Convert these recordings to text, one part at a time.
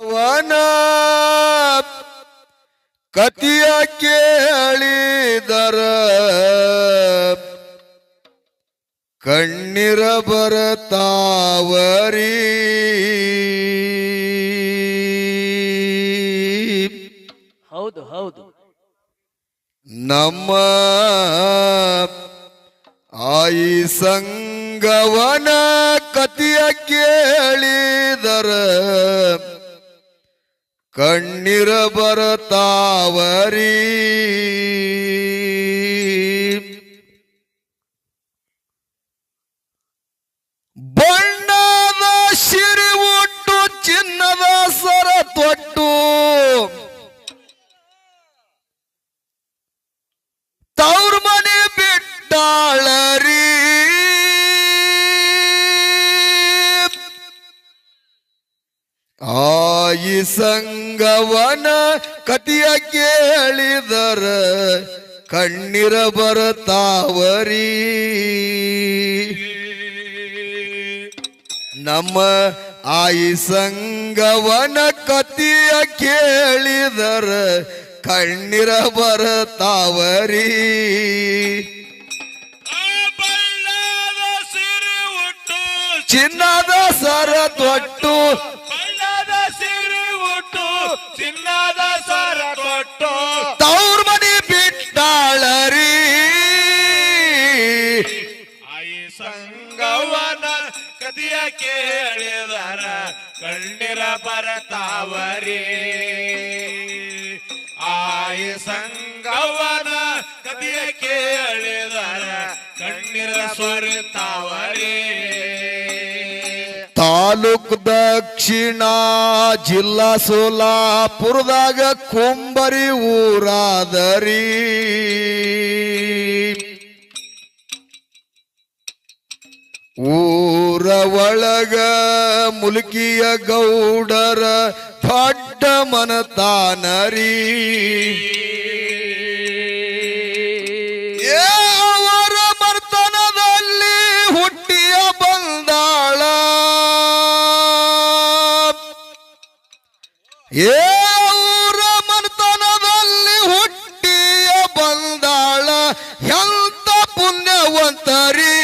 ವನ ಕತಿಯ ಕೇಳಿದರ ಕಣ್ಣೀರ ಬರತಾವರಿ ಹೌದು ಹೌದು ನಮ್ಮ ಆಯಿ ಸಂಗವನ ಕತಿಯ ಕೇಳಿದರ ಕಣ್ಣೀರ ಬರತಾವರಿ ಬಣ್ಣದ ಶಿರಿ ಉಟ್ಟು ಚಿನ್ನದ ಸರ ತೊಟ್ಟು ತವ್ರ ಮನೆ ಬಿಟ್ಟಾಳರಿ ಆಯಿ ಸಂಗವನ ಕತಿಯ ಕೇಳಿದರ ಕಣ್ಣೀರ ಬರತಾವರಿ ನಮ್ಮ ಆಯಿ ಸಂಗವನ ಕತಿಯ ಕೇಳಿದರ ಕಣ್ಣೀರ ಬರತಾವರಿ ಚಿನ್ನದ ಸರ ತೊಟ್ಟು ಚಿನ್ನದ ಸರ ಕೊಟ್ಟು ತವ್ರ ಮನೆ ಬಿಟ್ಟಾಳರಿ ಆಯಿ ಸಂಗವನ ಕದಿಯ ಕೇಳಿದರ ಕಣ್ಣೀರ ಬರತಾವರಿ ಆಯಿ ಸಂಗವನ ಕದಿಯ ಕೇಳಿದರ ಕಣ್ಣೀರ ಸೊರಿತಾವರಿ ತಾಲೂಕ್ ದಕ್ಷಿಣ ಜಿಲ್ಲಾ ಸೋಲಾಪುರದಾಗ ಕುಂಬರಿ ಊರಾದರಿ ಊರ ಒಳಗ ಮುಲ್ಕಿಯ ಗೌಡರ ದೊಡ್ಡ ಮನತಾನರಿ ಅವರ ಮರ್ತನದಲ್ಲಿ ಹುಟ್ಟಿಯ ಬಂದಾಳ ಅವರ ಮರ್ತನದಲ್ಲಿ ಹುಟ್ಟಿಯ ಬಂದಾಳ ಎಂತ ಪುಣ್ಯವಂತರಿ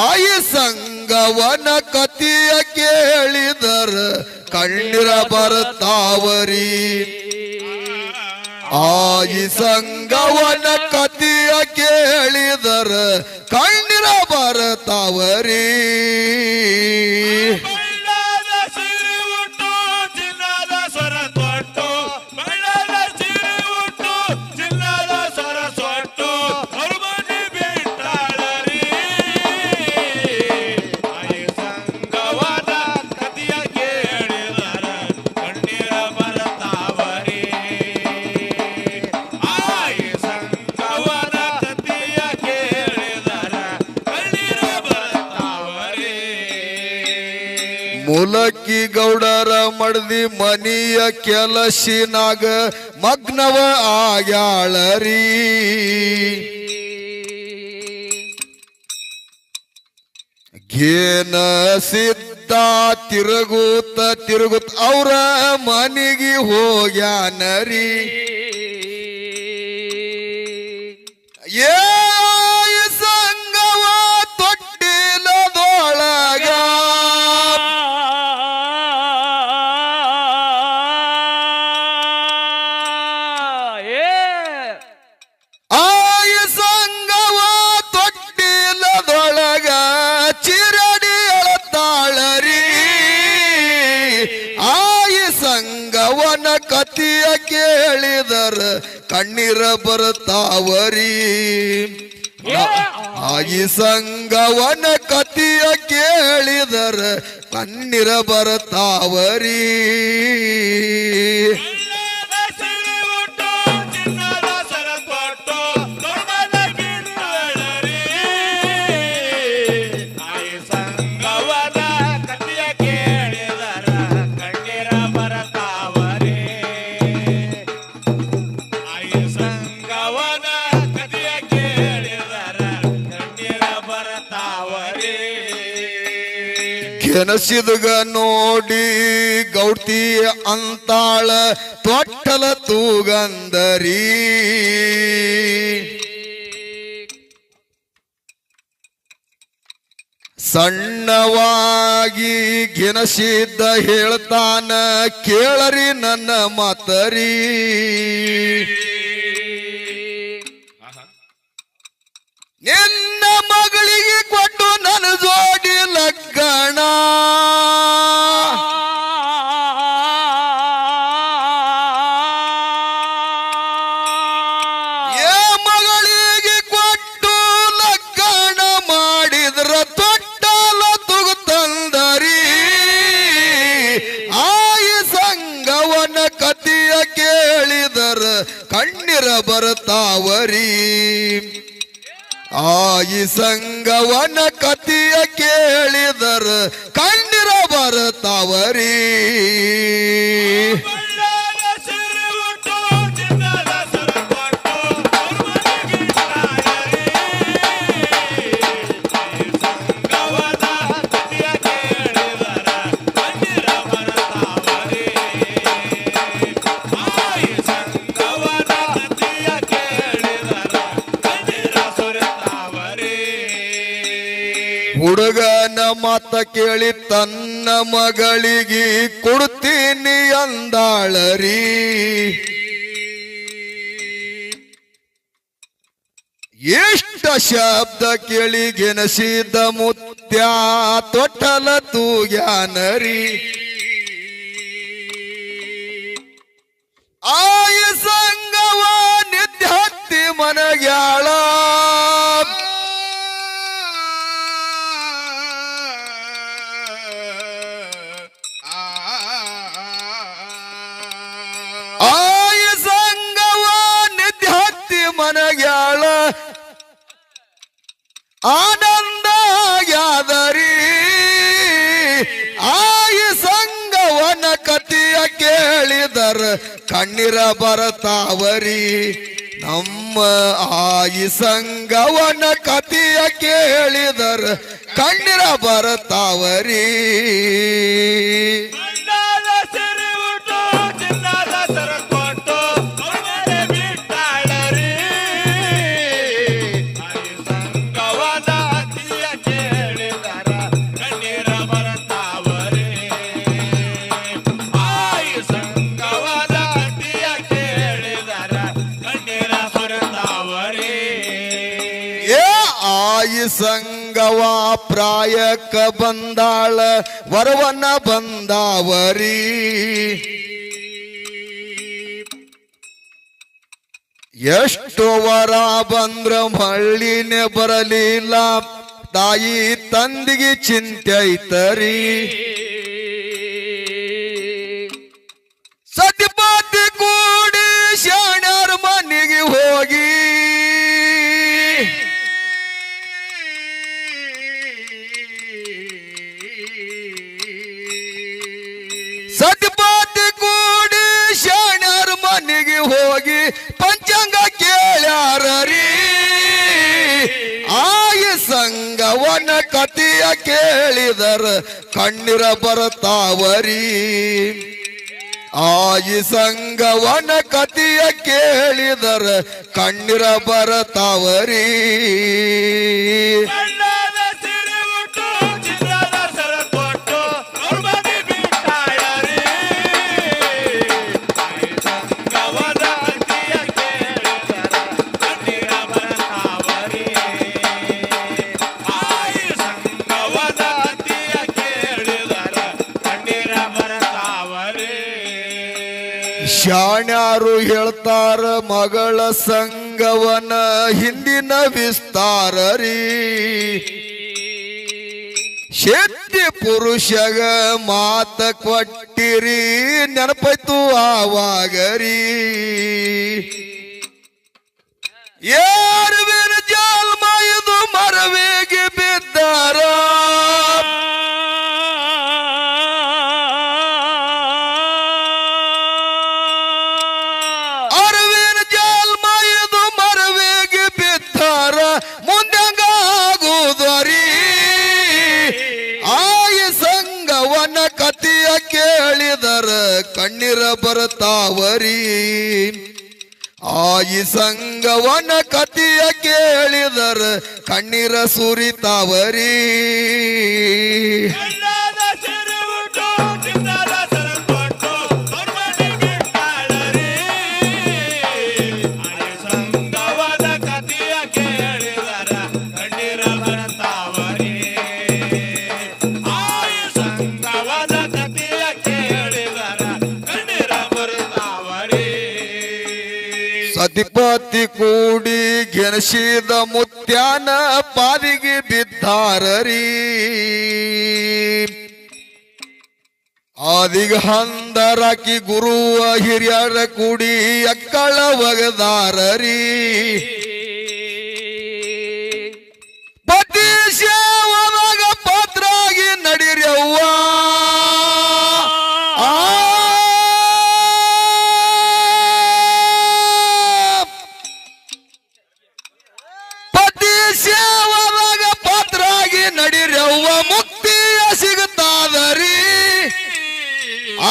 ಆಯಿ ಸಂಗವನ ಕತಿಯ ಕೇಳಿದರ ಕಣ್ಣೀರ ಬರತಾವರಿ ಆಯಿ ಸಂಗವನ ಕತಿಯ ಕೇಳಿದರ ಕಣ್ಣೀರ ಬರತಾವರಿ ಮುಲಕ್ಕಿ ಗೌಡರ ಮಡ್ದಿ ಮನಿಯ ಕೆಲಸಿನಾಗ ಮಗ್ನವ ಆಗ್ಯಾಳರಿ ಘೇನ ಸಿದ್ಧ ತಿರುಗುತ್ತ ಅವ್ರ ಮನಿಗೆ ಹೋಗ್ಯಾನರಿ ಸಂಗವ ತೊಟ್ಟಿಲದೊಳಗ ಕತಿಯ ಕೇಳಿದರ ಕಣ್ಣೀರ ಬರತಾವರಿ ಆಯಿ ಸಂಗವನ ಕತಿಯ ಕೇಳಿದರ ಕಣ್ಣೀರ ಬರತಾವರಿ ಕೆನಸಿದುಗ ನೋಡಿ ಗೌಡ್ತಿ ಅಂತಾಳ ತೊಟ್ಟಲ ತೂಗಂದರಿ ಸಣ್ಣವಾಗಿ ಗೆನಸಿದ್ದ ಹೇಳ್ತಾನ ಕೇಳರಿ ನನ್ನ ಮಾತರಿ ನಿನ್ನ ಮಗಳಿಗೆ ಕೊಟ್ಟು ನನ್ನ ಜೋಡಿ ಲಗ್ಗಣ ಏ ಮಗಳಿಗೆ ಕೊಟ್ಟು ಲಗ್ಗಣ ಮಾಡಿದ್ರ ತೊಟ್ಟಲ ತುಗುತ್ತಂದರಿ ಆಯಿ ಸಂಗವನ ಕತಿಯ ಕೇಳಿದರ ಕಣ್ಣೀರ ಬರ್ತಾವರಿ ಆಯಿ ಸಂಗವನ ಕತಿಯ ಕೇಳಿದರ ಕಣ್ಣೀರ ಬರ್ತಾವರಿ ಹುಡುಗನ ಮಾತ ಕೇಳಿ ತನ್ನ ಮಗಳಿಗೆ ಕೊಡ್ತೀನಿ ಅಂದಾಳರಿ ಇಷ್ಟ ಶಬ್ದ ಕೇಳಿ ಗೆನಸಿದ ಮುತ್ಯ ತೊಟ್ಟಲ ತೂಗ್ಯಾನರಿ ಆಯ ಸಂಗವ ನಿತ್ಯ ಹತ್ತಿ ಮನಗ್ಯಾಳ ಆಯ ಸಂಗವ ನಿತ್ಯ ಹತ್ತಿ ಮನಗ್ಯಾಳ ಆನಂದ ಯಾದರಿ ಆಯ ಸಂಗವನ ಕತಿಯ ಕೇಳಿದರ ಕಣ್ಣೀರ ಬರ್ತಾವರಿ ನಮ್ಮ ಆಯಿ ಸಂಗವನ ಕತಿಯ ಕೇಳಿದರ ಕಣ್ಣೀರ ಬರ್ತಾವರಿ ಆಯಿ ಸಂಗವ ಪ್ರಾಯಕ್ಕ ಬಂದಾಳ ವರವನ್ನ ಬಂದಾವರಿ ಎಷ್ಟು ವರ ಬಂದ್ರ ಮಳ್ಳಿನೇ ಬರಲಿಲ್ಲ ತಾಯಿ ತಂದಿಗೆ ಚಿಂತೆ ಐತರಿ ಸತಿಪಾತಿ ಕೂಡಿ ಶಾಣ್ಯರ ಮನೆಗೆ ಹೋಗಿ ಸತಿಪಾತಿ ಕೂಡಿ ಶಾಣ್ಯರ ಮನೆಗೆ ಹೋಗಿ ಪಂಚಾಂಗ ಕೇಳ್ಯಾರರಿ ಆಯಿ ಸಂಗವನ ಕತಿಯ ಕೇಳಿದರ ಕಣ್ಣೀರ ಬರ್ತಾವರಿ ಆಯಿ ಸಂಗವನ ಕತಿಯ ಕೇಳಿದರ ಕಣ್ಣೀರ ಬರ್ತಾವರಿ ಶಾಣ್ಯಾರು ಹೇಳ್ತಾರ ಮಗಳ ಸಂಗವನ ಹಿಂದಿನ ವಿಸ್ತಾರರಿ ಶೆಟ್ಟಿ ಪುರುಷಗ ಮಾತ ಕೊಟ್ಟಿರಿ ನೆನಪೈತು ಆವಾಗರಿ ಯಾರುವಿನ ಜಾಲ್ಮ ಇದು ಮರವೇಗೆ ಬಿದ್ದಾರ ಮುಂದಂಗ ಆಗುದರಿ ಆಯ ಸಂಗ ಕಣ್ಣೀರ ಬರ್ತಾವರಿ ಆಯಿ ಸಂಗವನ ಕತಿಯ ಕೇಳಿದರ ಕಣ್ಣೀರ ಸುರಿತಾವರಿ ಗಂಡದ ಸಿರಿ ಉಟ್ಟು ಚಿನ್ನದ ಸರ ತೊಟ್ಟು ಹೊರಮನೆ ಬಿಟ್ಟಾಳರಿ ಆಯಿ ಸಂಗವನ ಕತಿಯ ಕೇಳಿದರ ಕಣ್ಣೀರ ಬರ್ತಾವರಿ ಆಯಿ ಸಂಗವನ ಕತಿಯ ಕೇಳಿದರ ಕಣ್ಣೀರ ಬರ್ತಾವರಿ ಸತಿಪತಿ ಕೂಡಿ ಗೆಣಸಿದ ಮುತ್ಯಾನ ಪಾದಿಗೆ ಬಿದ್ದಾರರಿ ಆದಿಗ ಹಂದರಾಕಿ ಗುರುವ ಹಿರಿಯರ ಕೂಡಿ ಅಕ್ಕಳ ಒಗದಾರರಿ ಪತಿ ಸೇವದಾಗ ಪಾತ್ರಾಗಿ ನಡಿರವ್ವ ಪತಿ ಸೇವದಾಗ ಪಾತ್ರಾಗಿ ನಡಿರವ್ವ ಮುಕ್ತಿಯ ಸಿಗುತ್ತಾದರಿ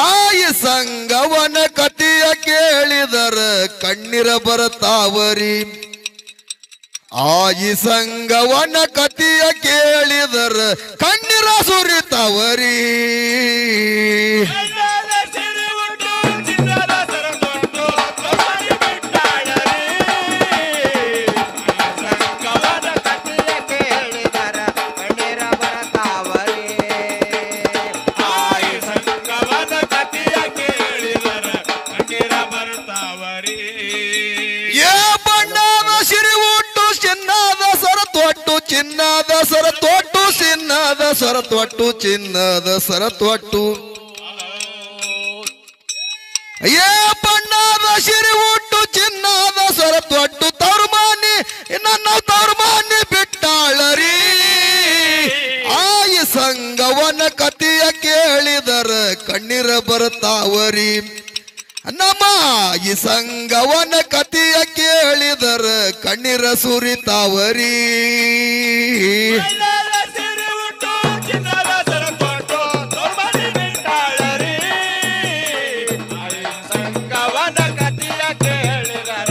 ಆಯಿ ಸಂಗವನ ಕತಿಯ ಕೇಳಿದರ ಕಣ್ಣೀರ ಬರ್ತಾವರಿ ಆಯಿ ಸಂಗವನ ಕತಿಯ ಕೇಳಿದರ ಕಣ್ಣೀರ ಸುರಿತಾವರಿ ಗಂಡದ ಸಿರಿ ಉಟ್ಟು ಚಿನ್ನದ ಸರ ತೊಟ್ಟು ಹೊರಮನೆ ಬಿಟ್ಟಾಳರಿ ಸಂಗವನ ಕತಿಯ ಕೇಳಿದರ ಕಣ್ಣೀರ ಬರ್ತಾವರಿ ಆಯಿ ಸಂಗವನ ಕತಿಯ ಕೇಳಿದರ ಕಣ್ಣೀರ ಬರ್ತಾವರಿ ಏ ಬಣ್ಣದ ಸಿರಿ ಉಟ್ಟು ಚಿನ್ನದ ಸರ ತೊಟ್ಟು ಚಿನ್ನದ ಸರ ತೊಟ್ಟು ಚಿನ್ನದ ಸರ ತೊಟ್ಟು ಚಿನ್ನದ ಸರ ತೊಟ್ಟು ಏ ಬಣ್ಣದ ಸಿರಿ ಉಟ್ಟು ಚಿನ್ನದ ಸರ ತೊಟ್ಟು ತರ್ಮಾನಿ ನನ್ನ ತರ್ಮಾನಿ ಬಿಟ್ಟಾಳರಿ ಆಯಿ ಸಂಗವನ ಕತಿಯ ಕೇಳಿದರ ಕಣ್ಣೀರ ಬರ್ತಾವರಿ ನಮ್ಮ ಈ ಸಂಗವನ ಕತಿಯ ಕೇಳಿದರ ಕಣ್ಣೀರ ಸುರಿತಾವರಿ ಗಂಡದ ಸಿರಿ ಉಟ್ಟು ಚಿನ್ನದ ಸರ ತೊಟ್ಟು ಹೊರಮನೆ ಬಿಟ್ಟಾಳರಿ ಆಯಿ ಸಂಗವನ ಕತಿಯ ಕೇಳಿದರ